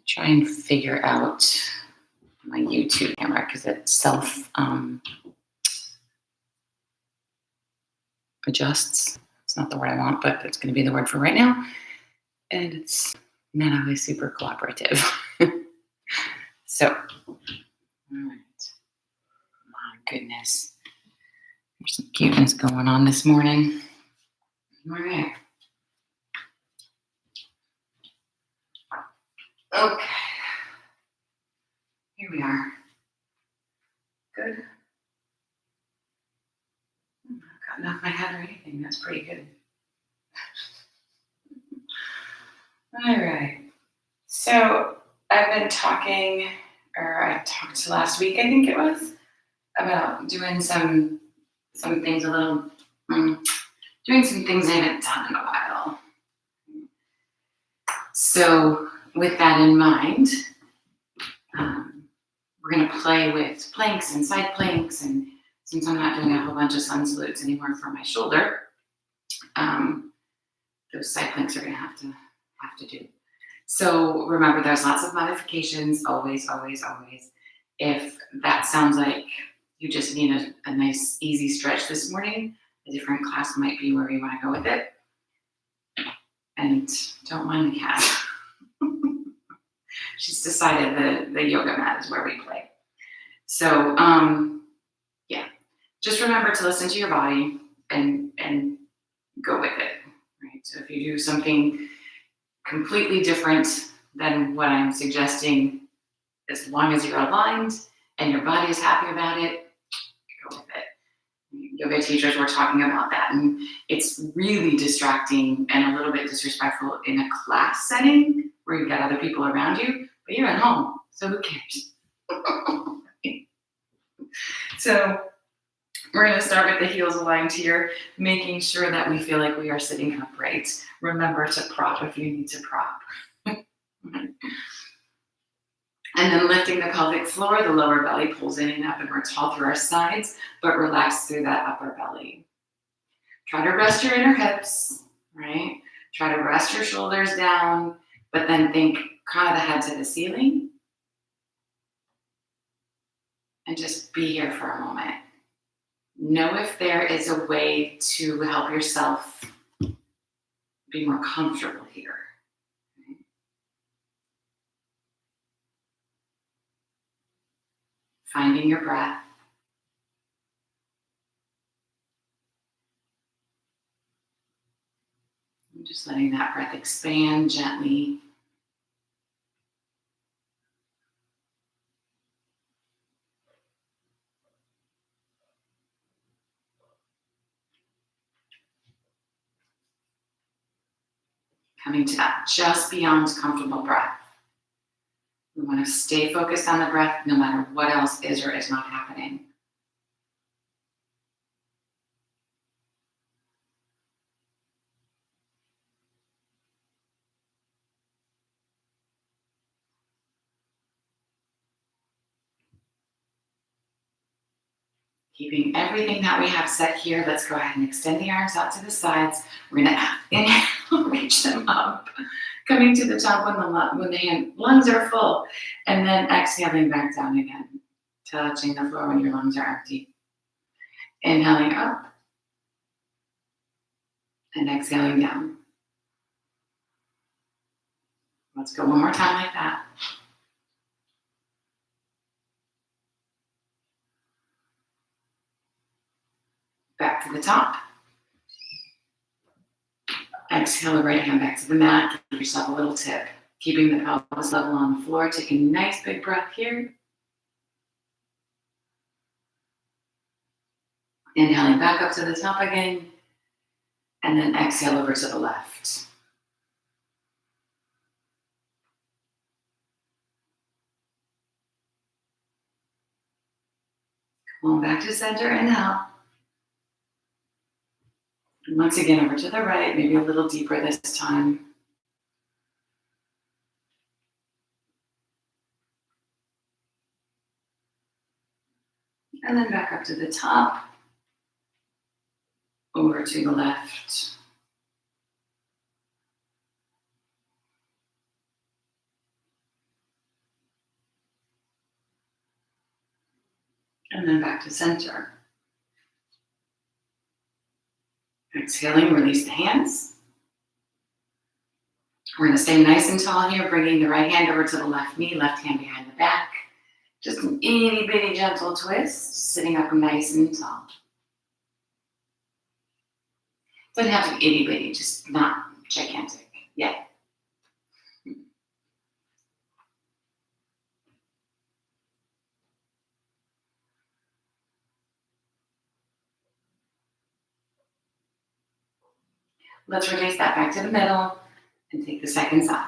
try and figure out my YouTube camera because it self adjusts. It's not the word I want, but it's going to be the word for right now. And it's not always super cooperative. So, all right. My goodness. There's some cuteness going on this morning. All right. Okay. Here we are. Good. I've gotten off my head or anything. That's pretty good. All right. So I've been talking, or I talked last week, I think it was, about doing some things a little, doing some things I haven't done in a while. So with that in mind, we're going to play with planks and side planks, and since I'm not doing a whole bunch of sun salutes anymore for my shoulder, those side planks are going to have to do. So remember, there's lots of modifications, always, always, always. If that sounds like you just need a nice, easy stretch this morning, a different class might be where you want to go with it. And don't mind the cat. She's decided that the yoga mat is where we play. So, yeah, just remember to listen to your body and go with it, right? So if you do something completely different than what I'm suggesting, as long as you're aligned and your body is happy about it, go with it. Yoga teachers were talking about that, and it's really distracting and a little bit disrespectful in a class setting where you've got other people around you, but you're at home, so who cares? So we're going to start with the heels aligned here, making sure that we feel like we are sitting upright. Remember to prop if you need to prop. And then lifting the pelvic floor, the lower belly pulls in and up, and we're tall through our sides, but relax through that upper belly. Try to rest your inner hips, right? Try to rest your shoulders down, but then think kind of the head to the ceiling. And just be here for a moment. Know if there is a way to help yourself be more comfortable here. Finding your breath. And just letting that breath expand gently. Coming to that just beyond comfortable breath. We want to stay focused on the breath no matter what else is or is not happening. Keeping everything that we have set here, let's go ahead and extend the arms out to the sides. We're going to inhale, reach them up. Coming to the top when the lungs are full, and then exhaling back down again, touching the floor when your lungs are empty. Inhaling up, and exhaling down. Let's go one more time like that. Back to the top. Exhale the right hand back to the mat. Give yourself a little tip. Keeping the pelvis level on the floor. Take a nice big breath here. Inhaling back up to the top again. And then exhale over to the left. Come on back to center. Inhale. And once again over to the right. Maybe a little deeper this time. And then back up to the top. Over to the left. And then back to center. Exhaling, release the hands. We're going to stay nice and tall here, bringing the right hand over to the left knee, left hand behind the back. Just an itty bitty gentle twist, sitting up nice and tall. Doesn't have to be itty bitty, just not gigantic yet. Let's release that back to the middle and take the second side.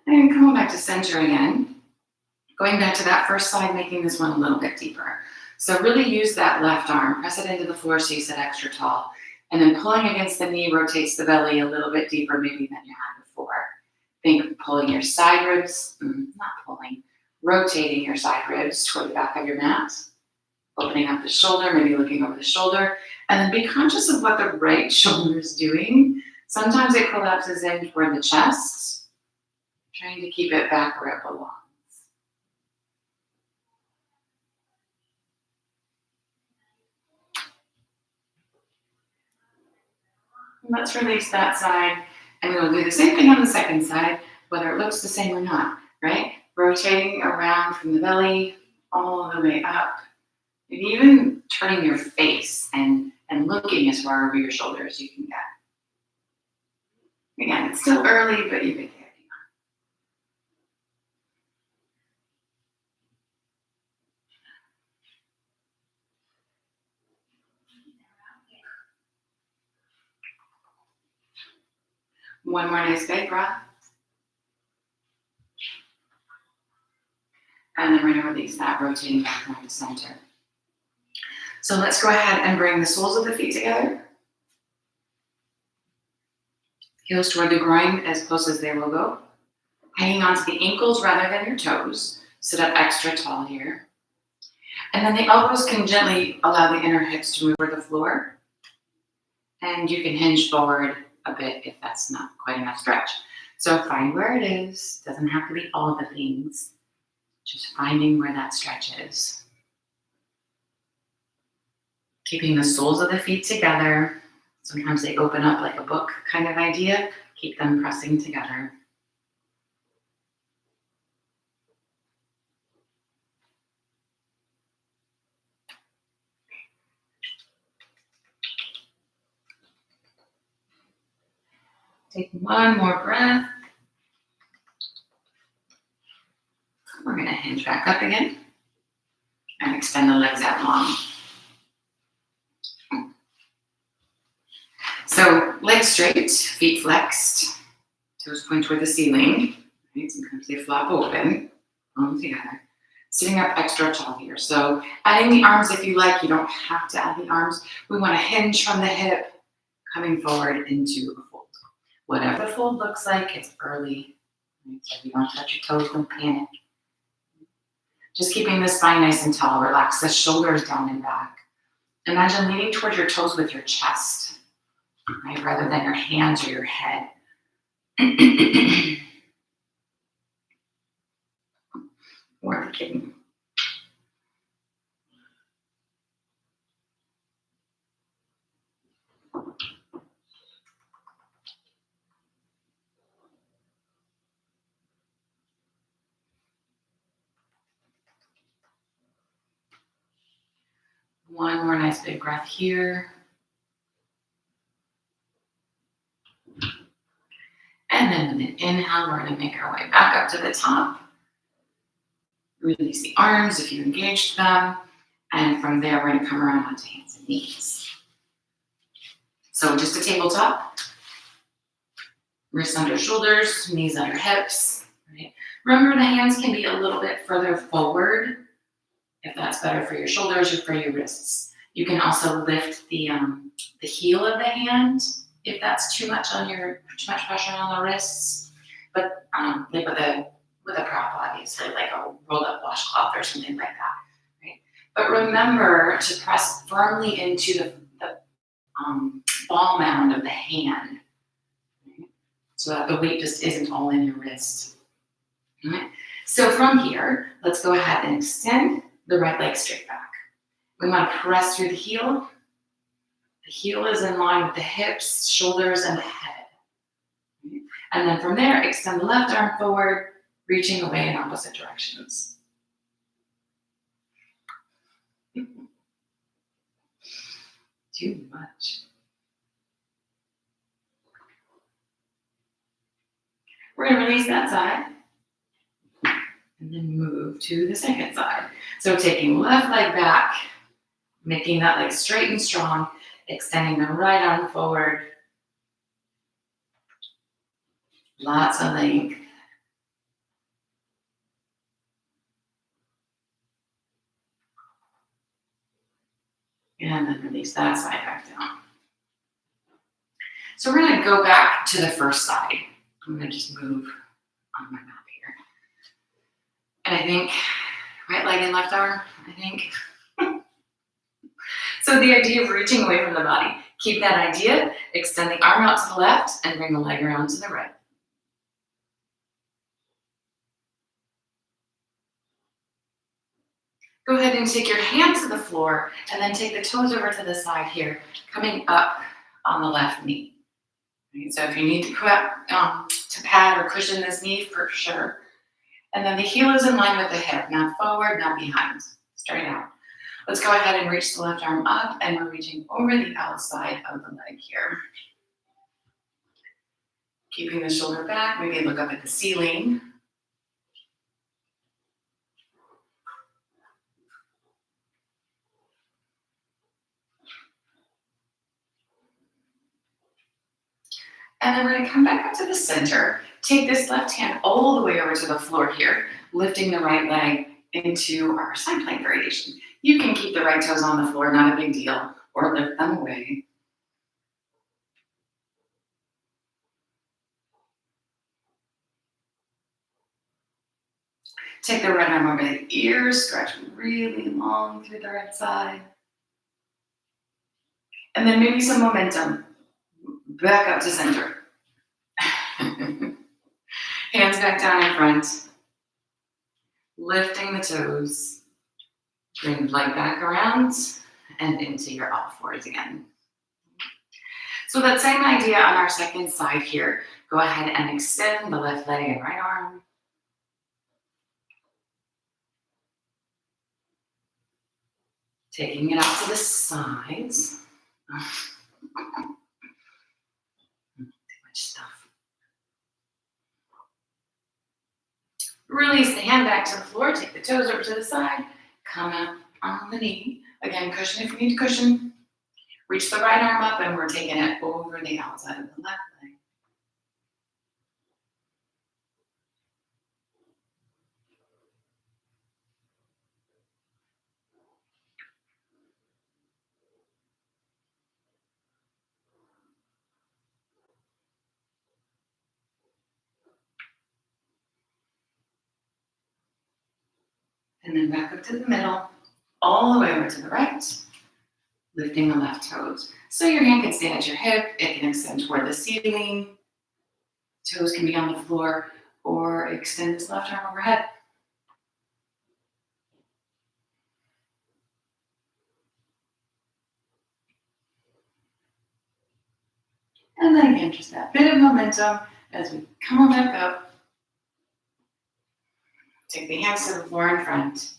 And come on back to center again. Going back to that first side, making this one a little bit deeper. So really use that left arm, press it into the floor so you sit extra tall. And then pulling against the knee rotates the belly a little bit deeper maybe than you had before. Think pulling your side ribs, not pulling, rotating your side ribs toward the back of your mat. Opening up the shoulder, maybe looking over the shoulder. And then be conscious of what the right shoulder is doing. Sometimes it collapses in toward the chest. Trying to keep it back where it belongs. Let's release that side, and we will do the same thing on the second side, whether it looks the same or not, right? Rotating around from the belly all the way up, and even turning your face and looking as far over your shoulder as you can get. Again, it's still early, but you can get it. One more nice big breath. And then we're going to release that, rotating back around the center. So let's go ahead and bring the soles of the feet together. Heels toward the groin as close as they will go. Hanging onto the ankles rather than your toes. Sit up extra tall here. And then the elbows can gently allow the inner hips to move toward the floor. And you can hinge forward a bit if that's not quite enough stretch. So find where it is. Doesn't have to be all the things. Just finding where that stretch is. Keeping the soles of the feet together. Sometimes they open up like a book kind of idea. Keep them pressing together. Take one more breath. We're going to hinge back up again and extend the legs out long. So legs straight, feet flexed, toes point toward the ceiling. Right? Sometimes they flop open, palms together. Sitting up extra tall here. So adding the arms if you like, you don't have to add the arms. We want to hinge from the hip, coming forward into a fold. Whatever the fold looks like, it's early. Right? So if you don't touch your toes, don't panic. Just keeping the spine nice and tall. Relax the shoulders down and back. Imagine leaning towards your toes with your chest, right, rather than your hands or your head. Or the kidney. One more nice big breath here. And then with an inhale, we're going to make our way back up to the top. Release the arms if you engaged them. And from there, we're going to come around onto hands and knees. So just a tabletop. Wrists under shoulders, knees under hips. Right? Remember, the hands can be a little bit further forward if that's better for your shoulders or for your wrists. You can also lift the heel of the hand if that's too much pressure on the wrists, but like with a prop, obviously, like a rolled up washcloth or something like that, right? But remember to press firmly into the ball mound of the hand, right? So that the weight just isn't all in your wrist. Right? So from here, let's go ahead and extend the right leg straight back. We want to press through the heel. The heel is in line with the hips, shoulders, and the head. Right? And then from there, extend the left arm forward, reaching away in opposite directions. Too much. We're going to release that side and then move to the second side. So taking left leg back, making that leg straight and strong, extending the right arm forward. Lots of length. And then release that side back down. So we're going to go back to the first side. I'm going to just move on my map here. And I think right leg and left arm, I think. So the idea of reaching away from the body. Keep that idea, extend the arm out to the left and bring the leg around to the right. Go ahead and take your hands to the floor and then take the toes over to the side here, coming up on the left knee. Right? So if you need to pad or cushion this knee, for sure. And then the heel is in line with the hip, not forward, not behind, straight out. Let's go ahead and reach the left arm up, and we're reaching over the outside of the leg here. Keeping the shoulder back, maybe look up at the ceiling. And then we're going to come back up to the center. Take this left hand all the way over to the floor here, lifting the right leg into our side plank variation. You can keep the right toes on the floor, not a big deal, or lift them away. Take the right arm over the ears, stretch really long through the right side. And then maybe some momentum. Back up to center. Hands back down in front. Lifting the toes. Bring the leg back around and into your all fours again. So that same idea on our second side here. Go ahead and extend the left leg and right arm. Taking it out to the sides. Too much stuff. Release the hand back to the floor. Take the toes over to the side. Come up on the knee. Again, cushion if you need to cushion. Reach the right arm up, and we're taking it over the outside of the left leg. And then back up to the middle, all the way over to the right, lifting the left toes. So your hand can stay at your hip, it can extend toward the ceiling, toes can be on the floor, or extend this left arm overhead. And then again, just that bit of momentum as we come on back up. Take the hands to the floor in front,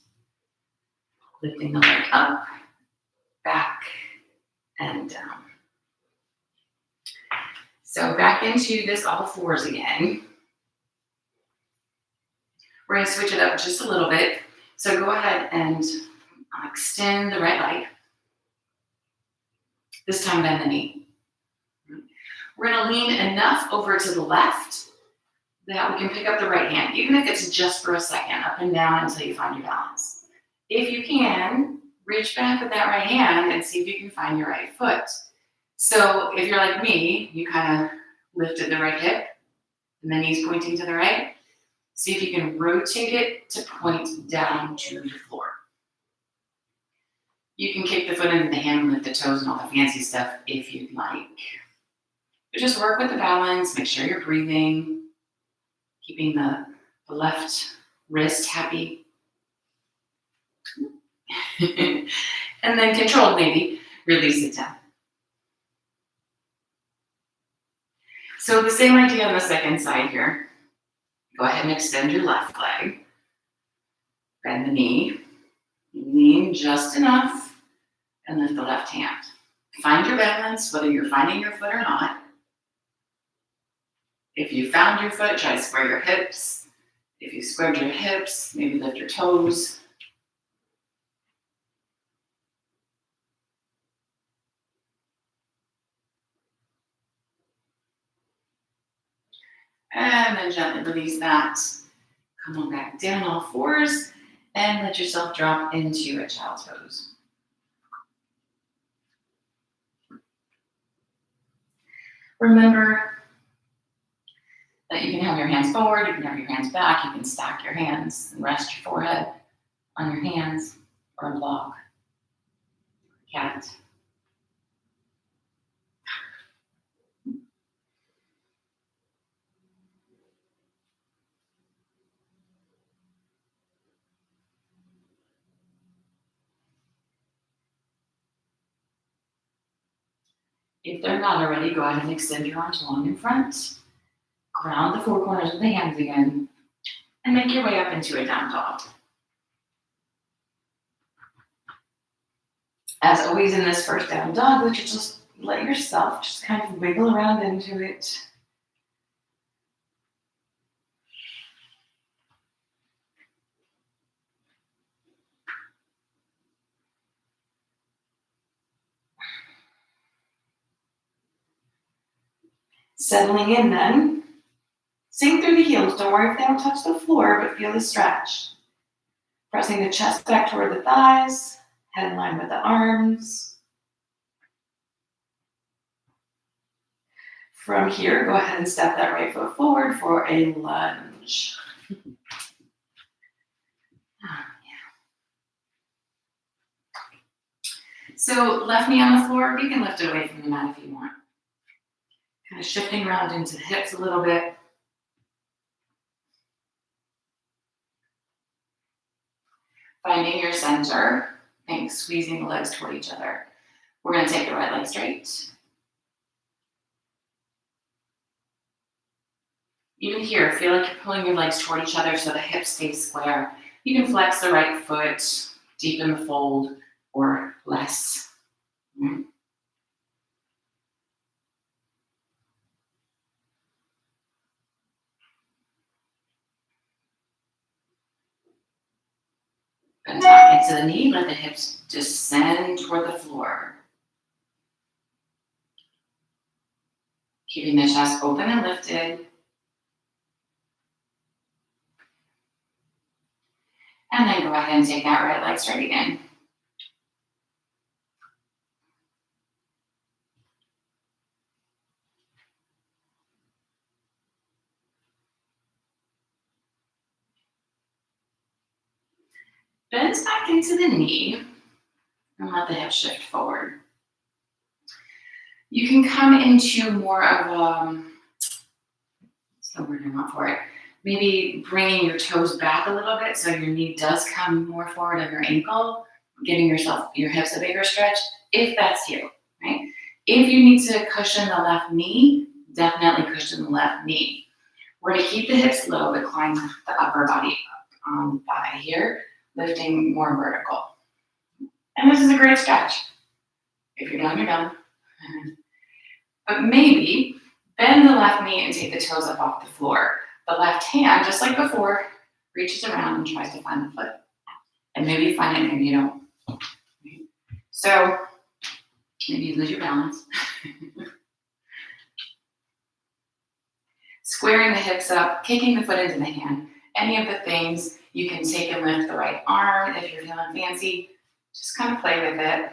lifting the leg up, back, and down. So back into this all fours again. We're going to switch it up just a little bit. So go ahead and extend the right leg. This time bend the knee. We're going to lean enough over to the left that we can pick up the right hand, even if it's just for a second, up and down until you find your balance. If you can, reach back with that right hand and see if you can find your right foot. So if you're like me, you kind of lifted the right hip and the knees pointing to the right. See if you can rotate it to point down to the floor. You can kick the foot into the hand and lift the toes and all the fancy stuff if you'd like. But just work with the balance, make sure you're breathing, keeping the left wrist happy. And then controlled, maybe, release it down. So the same idea on the second side here. Go ahead and extend your left leg. Bend the knee. Lean just enough and lift the left hand. Find your balance, whether you're finding your foot or not. If you found your foot, try to square your hips. If you squared your hips, maybe lift your toes. And then gently release that. Come on back down all fours and let yourself drop into a child's pose. Remember that you can have your hands forward, you can have your hands back, you can stack your hands and rest your forehead on your hands or a block. Cat. If they're not already, go ahead and extend your arms long in front. Ground the four corners of the hands again. And make your way up into a down dog. As always in this first down dog, let yourself just kind of wiggle around into it. Settling in then, sink through the heels. Don't worry if they don't touch the floor, but feel the stretch. Pressing the chest back toward the thighs, head in line with the arms. From here, go ahead and step that right foot forward for a lunge. So left knee on the floor, you can lift it away from the mat if you want. Kind of shifting around into the hips a little bit. Finding your center, think squeezing the legs toward each other. We're going to take the right leg straight. Even here, feel like you're pulling your legs toward each other so the hips stay square. You can flex the right foot, deepen the fold, or less. And tuck into the knee, let the hips descend toward the floor. Keeping the chest open and lifted. And then go ahead and take that right leg straight again. Bend back into the knee and let the hip shift forward. You can come into more of what's the word I want for it? Maybe bringing your toes back a little bit so your knee does come more forward of your ankle, giving your hips a bigger stretch, if that's you, right? If you need to cushion the left knee, definitely cushion the left knee. We're gonna keep the hips low, but climb the upper body up on the thigh here, lifting more vertical. And this is a great stretch. If you're done, you're done. But maybe bend the left knee and take the toes up off the floor. The left hand, just like before, reaches around and tries to find the foot. And maybe you find it, maybe you don't. So maybe you lose your balance. Squaring the hips up, kicking the foot into the hand. Any of the things, you can take and lift the right arm if you're feeling fancy. Just kind of play with it.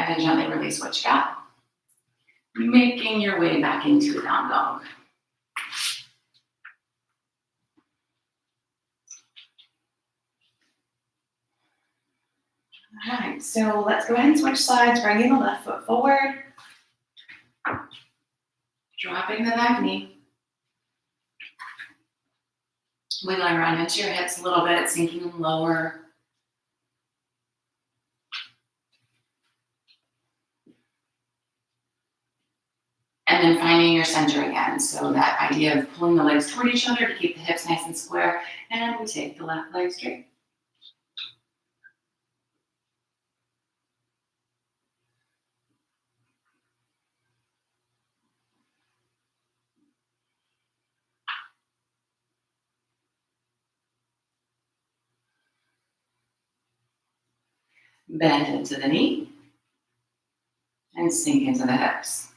And then gently release what you got. Making your way back into a down dog. All right, so let's go ahead and switch sides, bringing the left foot forward. Dropping the back knee. Wiggling around into your hips a little bit, sinking them lower. And then finding your center again. So that idea of pulling the legs toward each other to keep the hips nice and square. And we take the left leg straight. Bend into the knee. And sink into the hips.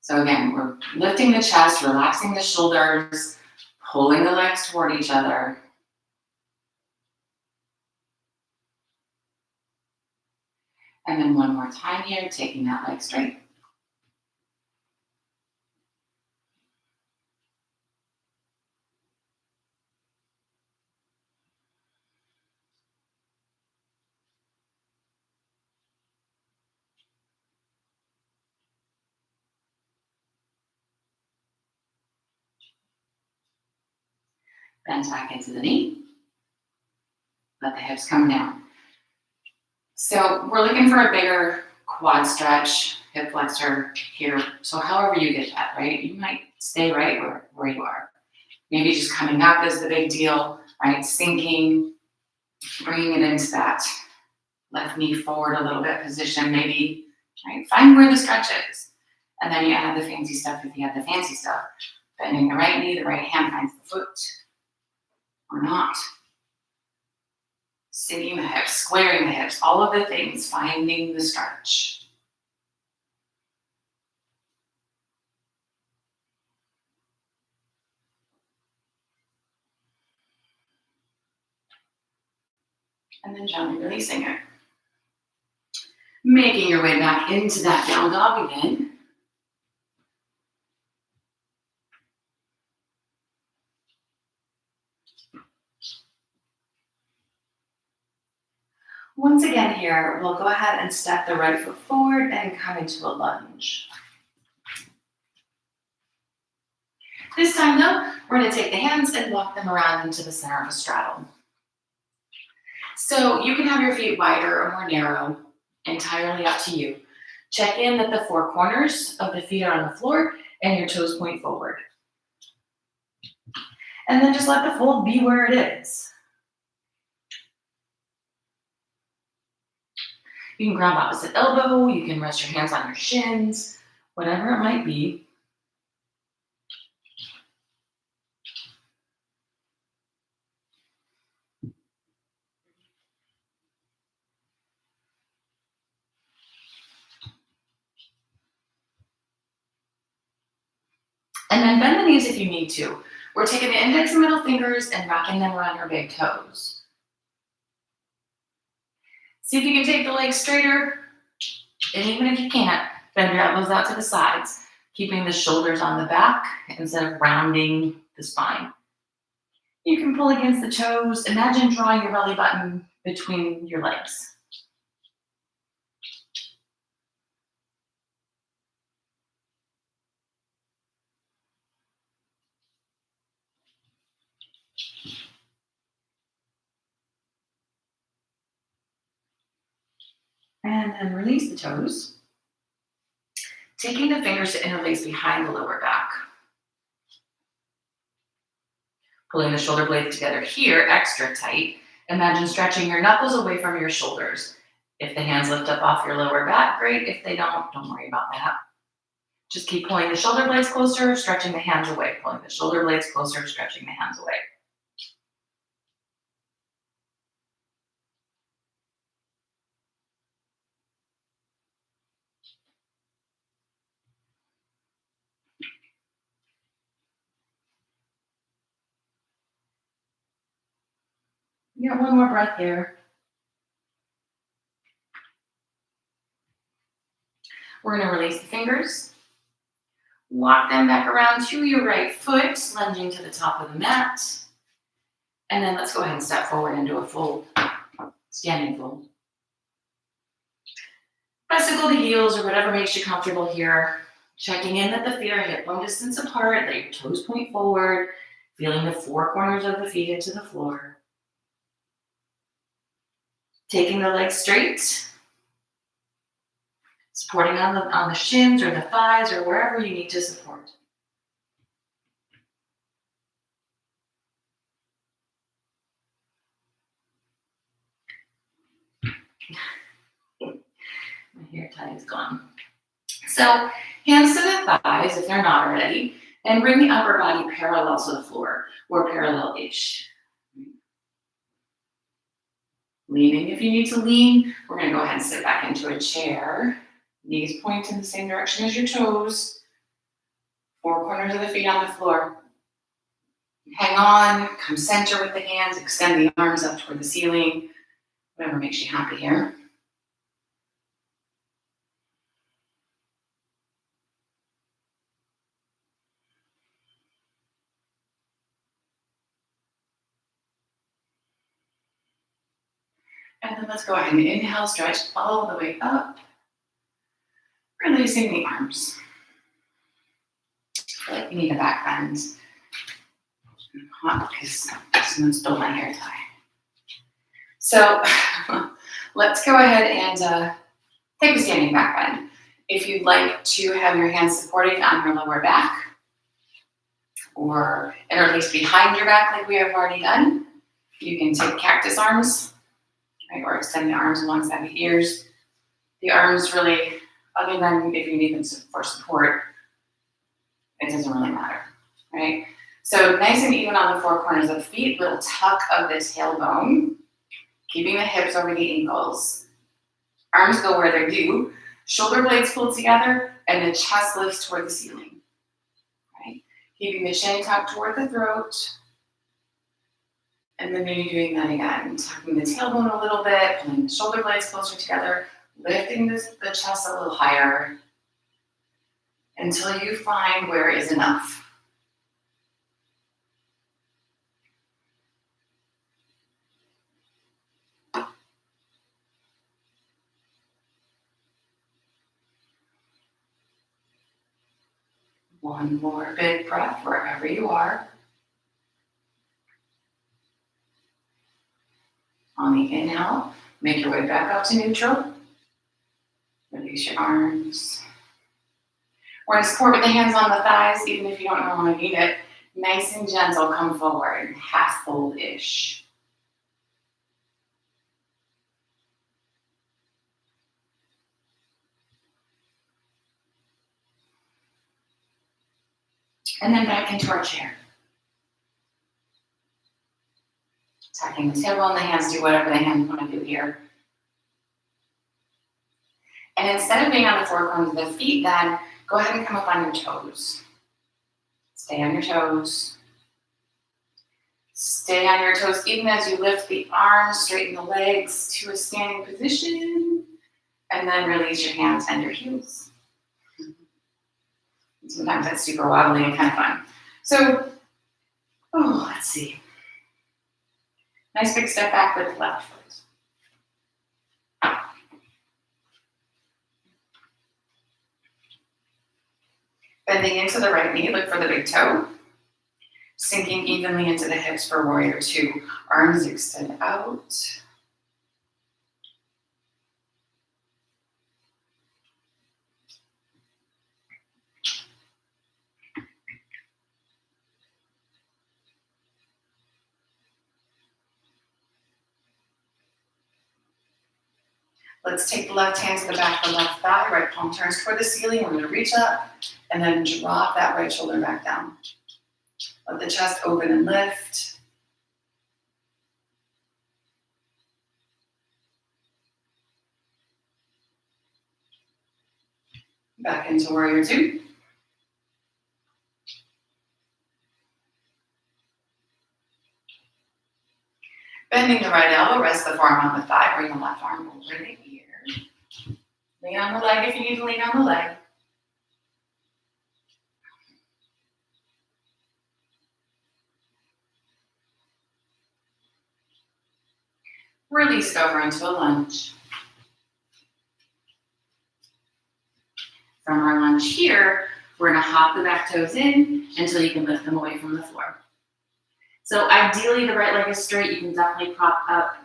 So again, we're lifting the chest, relaxing the shoulders, pulling the legs toward each other. And then one more time here, taking that leg straight. Bend back into the knee. Let the hips come down. So we're looking for a bigger quad stretch, hip flexor here. So however you get that, right? You might stay right where you are. Maybe just coming up is the big deal, right? Sinking, bringing it into that left knee forward a little bit position, maybe, right? Find where the stretch is. And then you add the fancy stuff if you have the fancy stuff. Bending the right knee, the right hand finds the foot, or not. Sinking the hips, squaring the hips, all of the things, finding the stretch. And then gently releasing it. Making your way back into that down dog again. Once again here, we'll go ahead and step the right foot forward and come into a lunge. This time though, we're going to take the hands and walk them around into the center of a straddle. So you can have your feet wider or more narrow, entirely up to you. Check in that the four corners of the feet are on the floor and your toes point forward. And then just let the fold be where it is. You can grab opposite elbow, you can rest your hands on your shins, whatever it might be. And then bend the knees if you need to. We're taking the index and middle fingers and wrapping them around your big toes. See if you can take the legs straighter. And even if you can't, bend your elbows out to the sides, keeping the shoulders on the back instead of rounding the spine. You can pull against the toes. Imagine drawing your belly button between your legs. And then release the toes. Taking the fingers to interlace behind the lower back. Pulling the shoulder blades together here, extra tight. Imagine stretching your knuckles away from your shoulders. If the hands lift up off your lower back, great. If they don't worry about that. Just keep pulling the shoulder blades closer, stretching the hands away. Pulling the shoulder blades closer, stretching the hands away. You got one more breath here. We're gonna release the fingers. Walk them back around to your right foot, lunging to the top of the mat. And then let's go ahead and step forward into a fold, standing fold. Bicycle the heels or whatever makes you comfortable here. Checking in that the feet are hip bone distance apart, that your toes point forward, feeling the four corners of the feet into the floor. Taking the legs straight, supporting on the shins or the thighs or wherever you need to support. My hair tie is gone. So hands to the thighs if they're not already, and bring the upper body parallel to the floor or parallel-ish. Leaning if you need to lean. We're going to go ahead and sit back into a chair. Knees point in the same direction as your toes. Four corners of the feet on the floor. Hang on, come center with the hands, extend the arms up toward the ceiling. Whatever makes you happy here. And then let's go ahead and inhale, stretch all the way up. Releasing the arms. I feel like you need a back bend. Because someone stole my hair tie. So let's go ahead and take a standing back bend. If you'd like to have your hands supported on your lower back, or at least behind your back like we have already done, you can take cactus arms, right, or extend the arms alongside the ears. The arms really, other than if you need them for support, it doesn't really matter, right? So nice and even on the four corners of the feet, little tuck of the tailbone, keeping the hips over the ankles. Arms go where they're due, shoulder blades pulled together, and the chest lifts toward the ceiling, right? Keeping the chin tucked toward the throat, and then maybe doing that again, tucking the tailbone a little bit, pulling the shoulder blades closer together, lifting the chest a little higher, until you find where is enough. One more big breath wherever you are. On the inhale, make your way back up to neutral. Release your arms. We're going to support with the hands on the thighs, even if you don't normally need it. Nice and gentle, come forward, half fold-ish. And then back into our chair. Tucking the tailbone, the hands do whatever the hands want to do here. And instead of being on the four corners of the feet, then go ahead and come up on your toes. Stay on your toes. Stay on your toes even as you lift the arms, straighten the legs to a standing position, and then release your hands and your heels. Sometimes that's super wobbly and kind of fun. So, let's see. Nice big step back with the left foot. Bending into the right knee, look for the big toe. Sinking evenly into the hips for warrior two. Arms extend out. Let's take the left hand to the back of the left thigh, right palm turns toward the ceiling. We're going to reach up and then drop that right shoulder back down. Let the chest open and lift. Back into warrior two. Bending the right elbow, rest the forearm on the thigh, bring the left arm over the ear. Lean on the leg if you need to lean on the leg. Release over into a lunge. From our lunge here, we're gonna hop the back toes in until you can lift them away from the floor. So ideally the right leg is straight. You can definitely prop up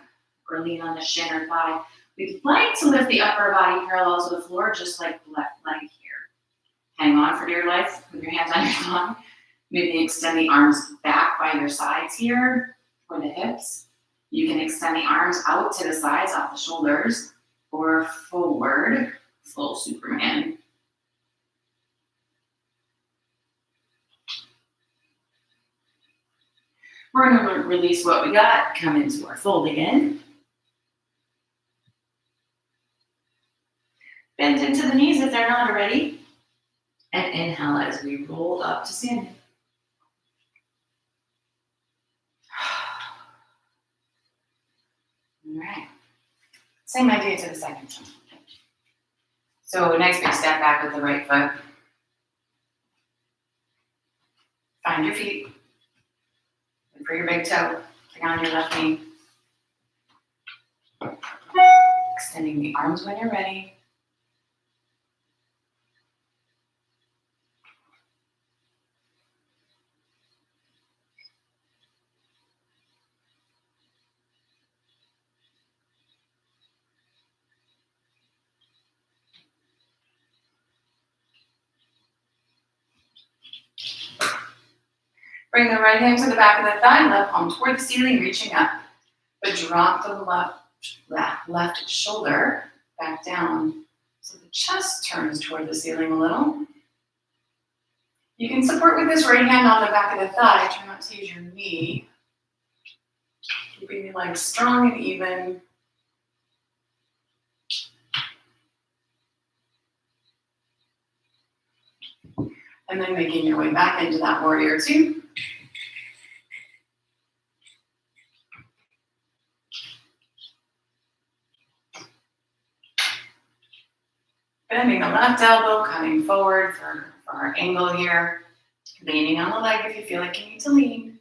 or lean on the shin or thigh. We'd like to lift the upper body parallel to the floor, just like the left leg here. Hang on for dear life with your hands on your thigh. Maybe extend the arms back by your sides here, or the hips. You can extend the arms out to the sides off the shoulders, or forward, full Superman. We're gonna release what we got, come into our fold again. Bend into the knees if they're not already. And inhale as we roll up to standing. All right. Same idea to the second time. So nice big step back with the right foot. Find your feet. Look for your big toe. Bring on your left knee. Extending the arms when you're ready. Bring the right hand to the back of the thigh, left palm toward the ceiling, reaching up. But drop the left shoulder back down so the chest turns toward the ceiling a little. You can support with this right hand on the back of the thigh. Try not to use your knee. Keeping your legs strong and even. And then making your way back into that warrior two. Bending the left elbow, coming forward for our angle here. Leaning on the leg if you feel like you need to lean.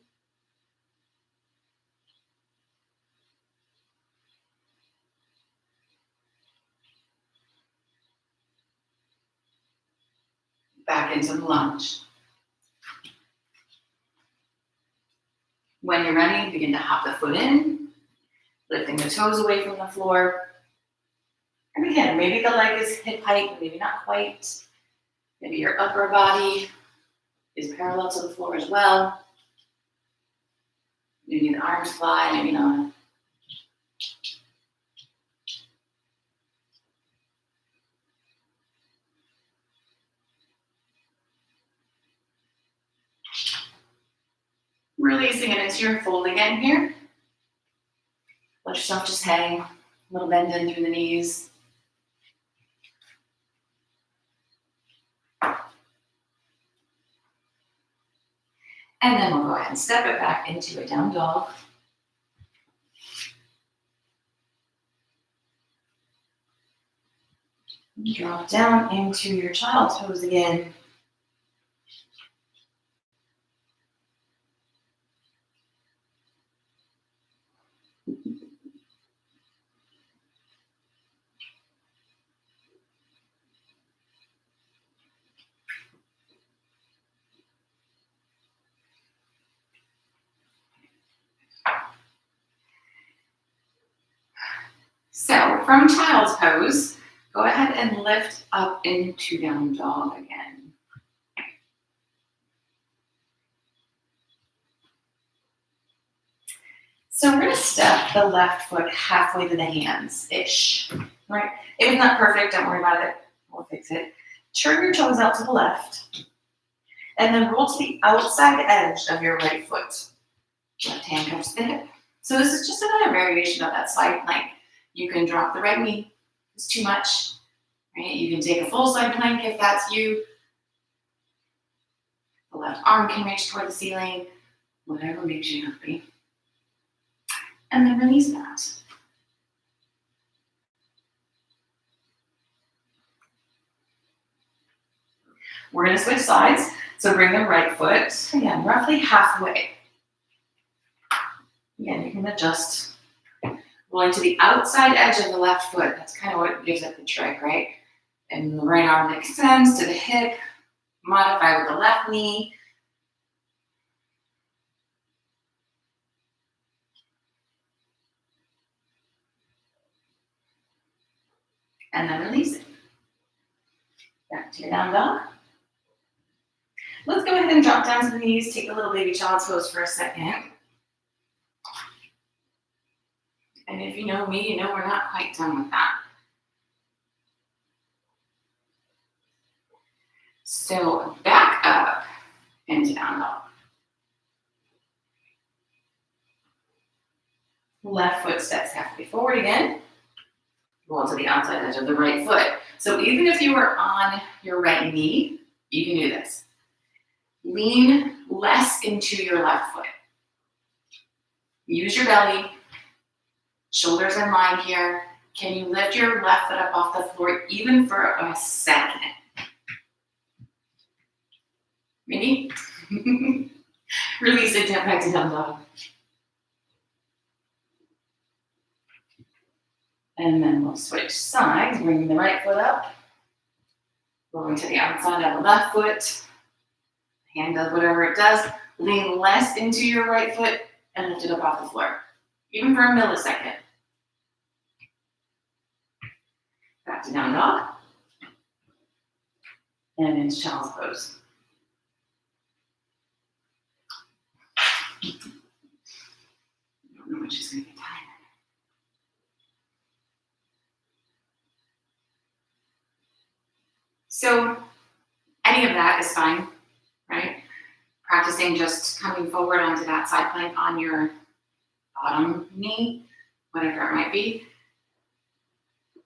Back into the lunge. When you're ready, begin to hop the foot in, lifting the toes away from the floor. And again, maybe the leg is hip height, maybe not quite. Maybe your upper body is parallel to the floor as well. Maybe the arms fly, maybe not. Releasing it into your fold again here. Let yourself just hang, a little bend in through the knees. And then we'll go ahead and step it back into a down dog. Drop down into your child's pose again. So from child's pose, go ahead and lift up into down dog again. So we're gonna step the left foot halfway to the hands-ish, right? If it's not perfect, don't worry about it, we'll fix it. Turn your toes out to the left, and then roll to the outside edge of your right foot. Left hand comes to the hip. So this is just another variation of that side plank. You can drop the right knee, if it's too much, right? You can take a full side plank if that's you. The left arm can reach toward the ceiling, whatever makes you happy. And then release that. We're gonna switch sides. So bring the right foot, again, roughly halfway. Again, you can adjust. Rolling to the outside edge of the left foot. That's kind of what gives it the trick, right? And the right arm extends to the hip. Modify with the left knee. And then release it. Back to your down dog. Let's go ahead and drop down to the knees. Take a little baby child's pose for a second. And if you know me, you know we're not quite done with that. So back up into down dog. Left foot steps halfway forward again. Roll to the outside edge of the right foot. So even if you were on your right knee, you can do this. Lean less into your left foot. Use your belly. Shoulders in line here. Can you lift your left foot up off the floor even for a second? Maybe? Release it down back to down dog. And then we'll switch sides, bringing the right foot up. Going to the outside of the left foot. Hand does whatever it does. Lean less into your right foot and lift it up off the floor. Even for a millisecond. Back to down dog. And into child's pose. I don't know when she's going to get tired. So any of that is fine, right? Practicing just coming forward onto that side plank on your bottom knee, whatever it might be.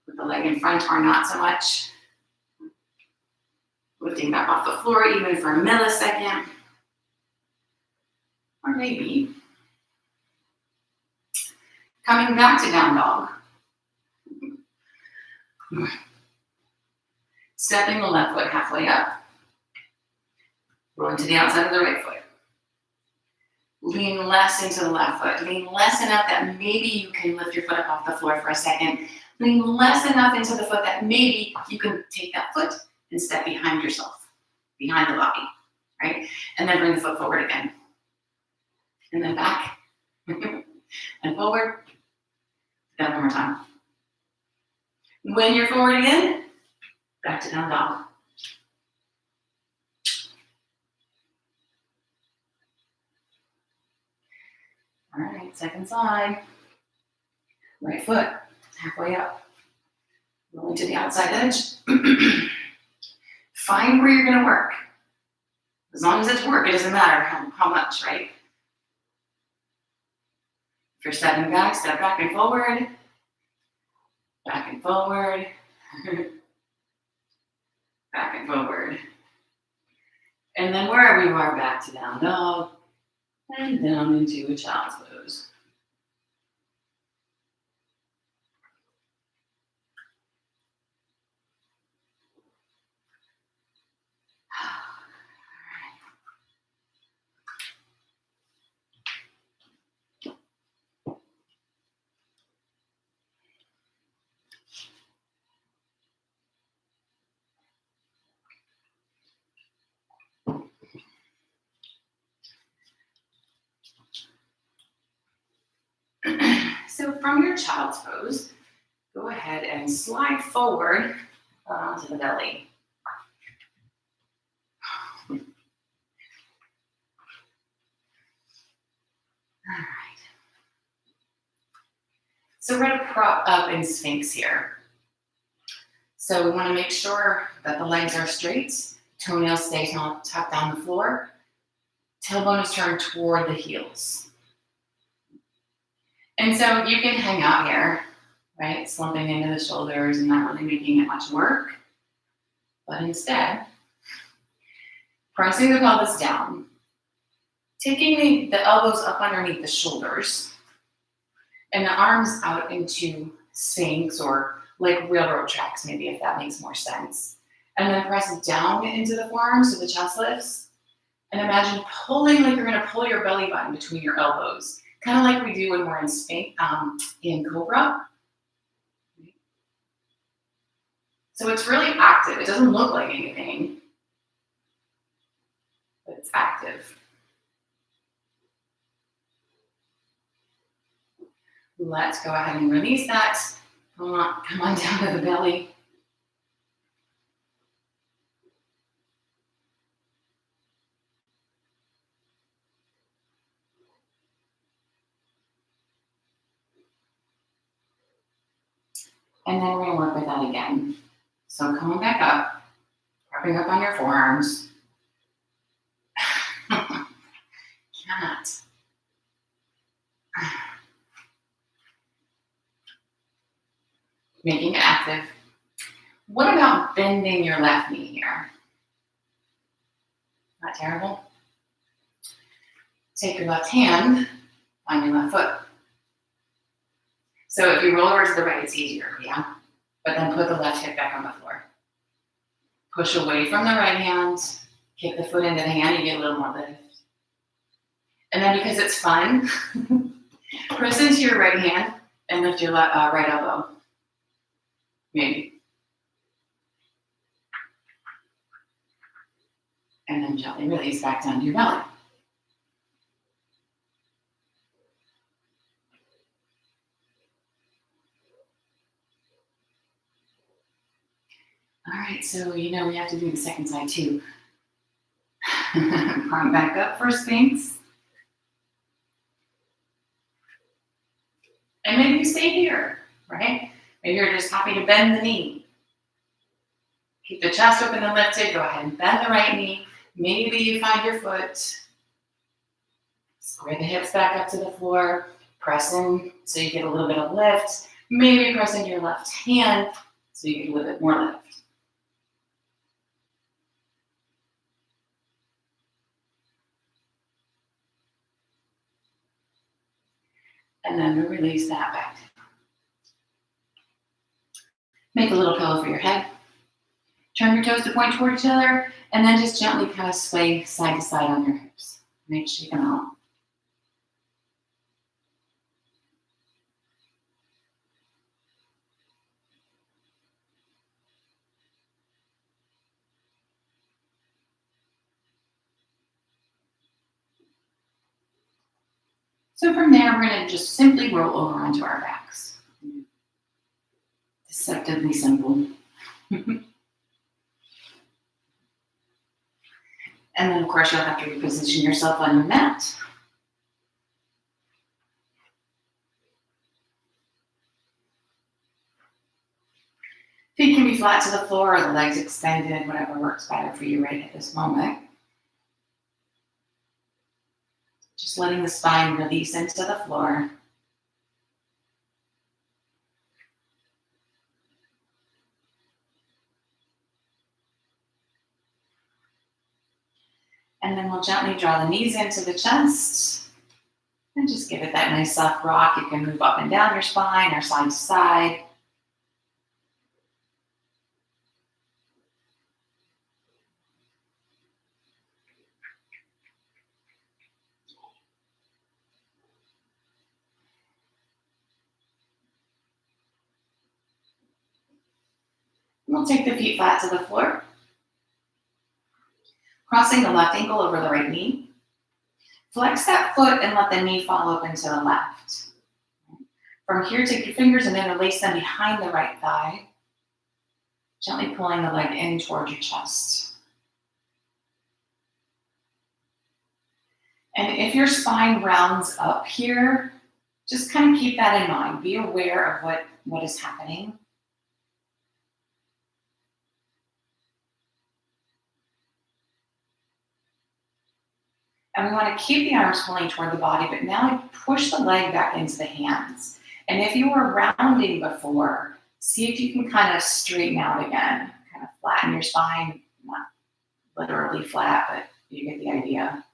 With the leg in front or not so much. Lifting back off the floor even for a millisecond. Or maybe coming back to down dog. Stepping the left foot halfway up. Rolling to the outside of the right foot. Lean less into the left foot. Lean less enough that maybe you can lift your foot up off the floor for a second. Lean less enough into the foot that maybe you can take that foot and step behind yourself, behind the body, right? And then bring the foot forward again. And then back and forward. Down one more time. When you're forward again, back to down dog. All right, second side. Right foot, halfway up. Rolling to the outside edge. Find where you're gonna work. As long as it's work, it doesn't matter how much, right? If you're stepping back, step back and forward. Back and forward. Back and forward. And then wherever you are, back to down dog. And down into a child's pose. So from your child's pose, go ahead and slide forward onto the belly. All right. So we're gonna prop up in Sphinx here. So we wanna make sure that the legs are straight, toenails stay tucked down the floor, tailbone is turned toward the heels. And so you can hang out here, right? Slumping into the shoulders and not really making it much work. But instead, pressing the pelvis down, taking the elbows up underneath the shoulders, and the arms out into Sphinx or like railroad tracks, maybe if that makes more sense. And then press down into the forearms so the chest lifts. And imagine pulling like you're going to pull your belly button between your elbows, kind of like we do when we're in Cobra. So it's really active. It doesn't look like anything, but it's active. Let's go ahead and release that. Come on down to the belly. And then we're going to work with that again. So coming back up, wrapping up on your forearms. Cannot. Making it active. What about bending your left knee here? Not terrible. Take your left hand on your left foot. So if you roll over to the right, it's easier, yeah? But then put the left hip back on the floor. Push away from the right hand, kick the foot into the hand, you get a little more lift. And then because it's fun, press into your right hand and lift your right elbow. Maybe. And then gently release back down to your belly. All right, so we have to do the second side too. Palm back up for Sphinx. And maybe you stay here, right? Maybe you're just happy to bend the knee. Keep the chest open and lifted. Go ahead and bend the right knee. Maybe you find your foot. Square the hips back up to the floor. Press in so you get a little bit of lift. Maybe press into your left hand so you get a little bit more lift. And then we release that back. Make a little pillow for your head. Turn your toes to point toward each other, and then just gently kind of sway side to side on your hips. Shake them out. So from there, we're going to just simply roll over onto our backs. Deceptively simple. And then, of course, you'll have to reposition yourself on your mat. Feet can be flat to the floor or the legs extended, whatever works better for you right at this moment. Just letting the spine release into the floor. And then we'll gently draw the knees into the chest. And just give it that nice soft rock. You can move up and down your spine or side to side. We'll take the feet flat to the floor. Crossing the left ankle over the right knee. Flex that foot and let the knee fall open to the left. From here, take your fingers and interlace them behind the right thigh. Gently pulling the leg in toward your chest. And if your spine rounds up here, just kind of keep that in mind. Be aware of what is happening. And we want to keep the arms pulling toward the body, but now push the leg back into the hands. And if you were rounding before, see if you can kind of straighten out again, kind of flatten your spine, not literally flat, but you get the idea.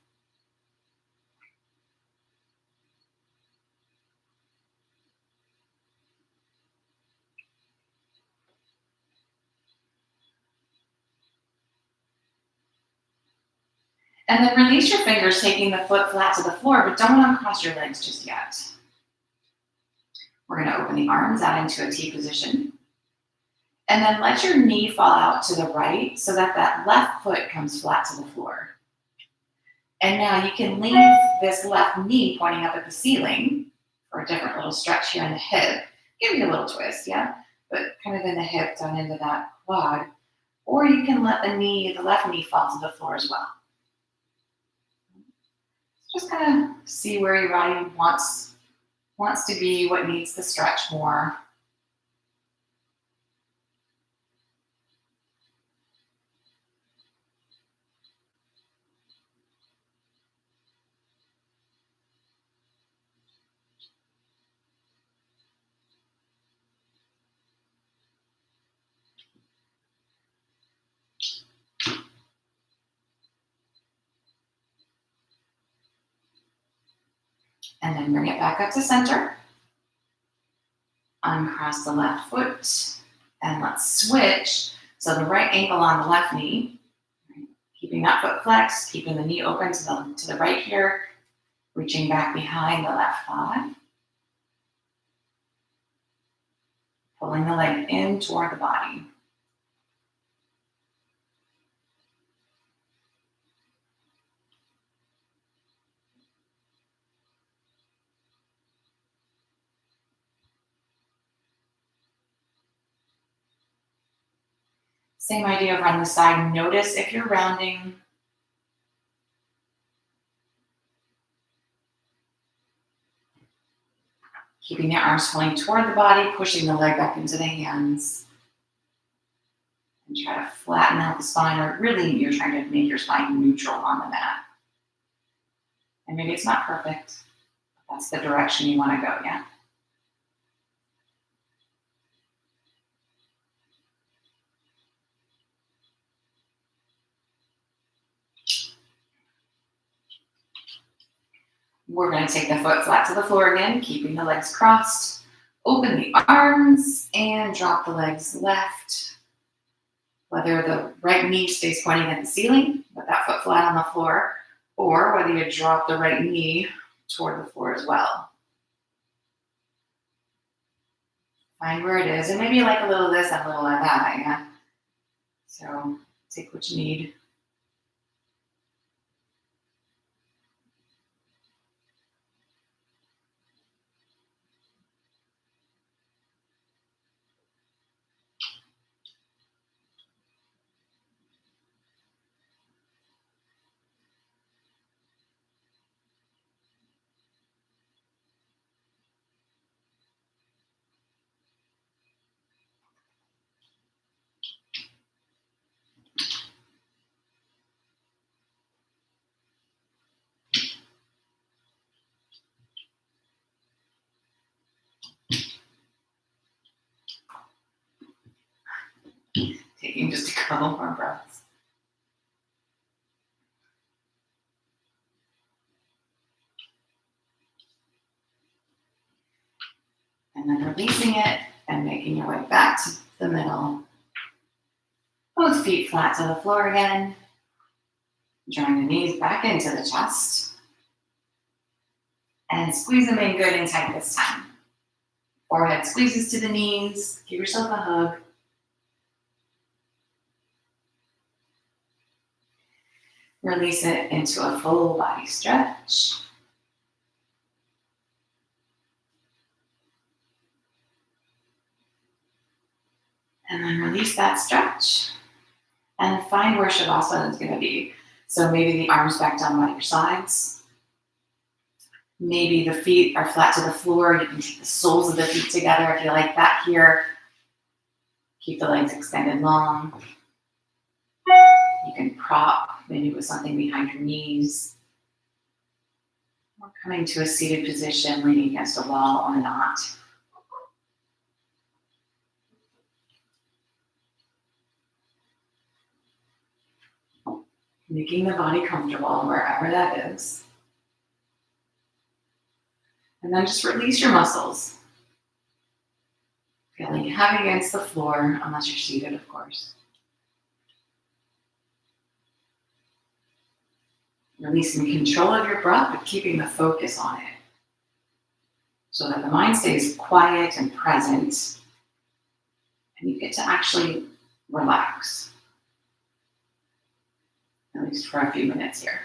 And then release your fingers, taking the foot flat to the floor, but don't uncross your legs just yet. We're going to open the arms out into a T position. And then let your knee fall out to the right so that that left foot comes flat to the floor. And now you can leave this left knee pointing up at the ceiling for a different little stretch here in the hip. Give me a little twist, yeah? But kind of in the hip, down into that quad. Or you can let the left knee fall to the floor as well. Just kind of see where your body wants to be, what needs to stretch more. And then bring it back up to center. Uncross the left foot. And let's switch. So the right ankle on the left knee. Keeping that foot flexed, keeping the knee open to the right here. Reaching back behind the left thigh. Pulling the leg in toward the body. Same idea around the side. Notice if you're rounding. Keeping the arms pulling toward the body, pushing the leg back into the hands. And try to flatten out the spine, or really you're trying to make your spine neutral on the mat. And maybe it's not perfect, but that's the direction you want to go, yeah? We're going to take the foot flat to the floor again, keeping the legs crossed. Open the arms and drop the legs left. Whether the right knee stays pointing at the ceiling, with that foot flat on the floor, or whether you drop the right knee toward the floor as well. Find where it is, and maybe you like a little of this and a little of that, yeah? So take what you need. Taking just a couple more breaths. And then releasing it and making your way back to the middle. Both feet flat to the floor again. Drawing the knees back into the chest. And squeeze them in good and tight this time. Forehead squeezes to the knees. Give yourself a hug. Release it into a full body stretch. And then release that stretch. And find where Shavasana is going to be. So maybe the arms back down by your sides. Maybe the feet are flat to the floor. You can take the soles of the feet together if you like that here. Keep the legs extended long. You can prop, maybe with something behind your knees. Or coming to a seated position, leaning against a wall or not. Making the body comfortable wherever that is. And then just release your muscles. Feeling heavy against the floor, unless you're seated, of course. Releasing control of your breath, but keeping the focus on it so that the mind stays quiet and present, and you get to actually relax, at least for a few minutes here.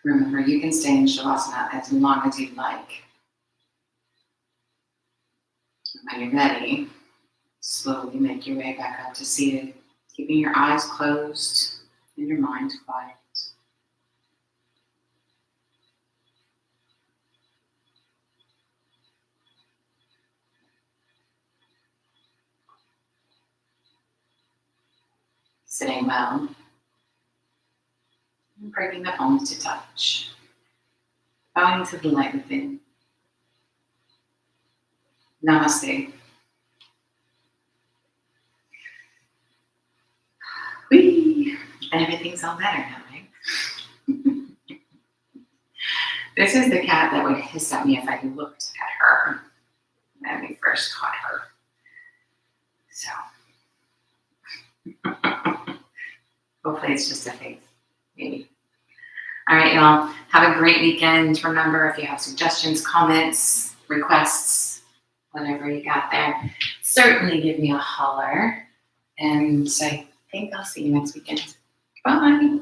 Remember, you can stay in Shavasana as long as you'd like. When you're ready, slowly make your way back up to seated, keeping your eyes closed and your mind quiet. Sitting well, and bringing the palms to touch, bowing to the light within. Namaste. Whee! And everything's all better now, right? This is the cat that would hiss at me if I looked at her when we first caught her. So, hopefully it's just a phase, maybe. All right, y'all. Have a great weekend. Remember, if you have suggestions, comments, requests, whatever you got there, certainly give me a holler. And I think I'll see you next weekend. Bye.